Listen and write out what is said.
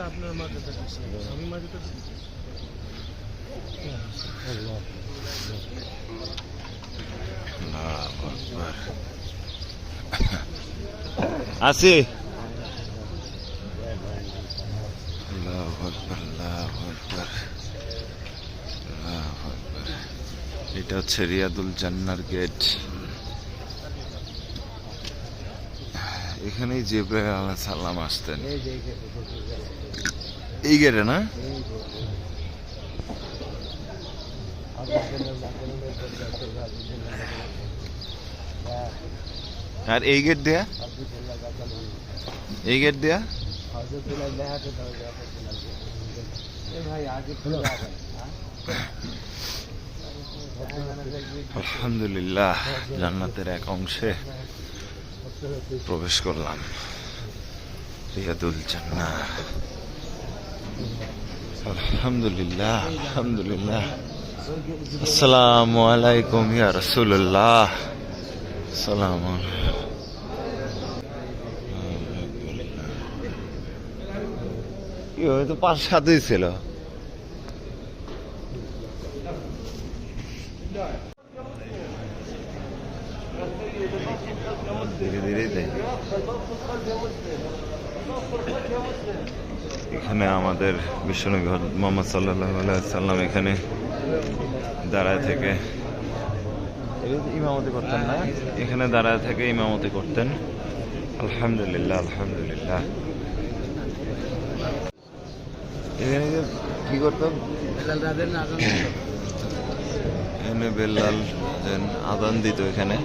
আপনার মাঝেটা দিচ্ছি, আমি মাঝেটা দিচ্ছি। আসি এটা হচ্ছে রিয়াদুল জান্নার গেট। এখানেই জিবরাইল আলাইহিস সালাম আসতেন, এই গেটে না? আর এই গেট দেয়া, এই গেট দেয়া। আলহামদুলিল্লাহ, জান্নাতের এক অংশে প্রবেশ করলাম, রিয়াদুল জান্নাহ। আলহামদুলিল্লাহ, আলহামদুলিল্লাহ। আসসালামু আলাইকুম ইয়া রাসূলুল্লাহ। সালাম। তো পাঁচ সাতই ছিল। ধীরে ধীরে দেয়। এখানে আমাদের বিশ্বনবী মুহাম্মদ সাল্লাল্লাহু আলাইহি ওয়াসাল্লাম এখানে দাঁড়ায় থেকে ইমামতি করতেন না, এখানে দাঁড়ায় থেকে ইমামতি করতেন। আলহামদুলিল্লাহ, আলহামদুলিল্লাহ। এখানে কি করতাম? এখানে বেলাল আজান দিত এখানে।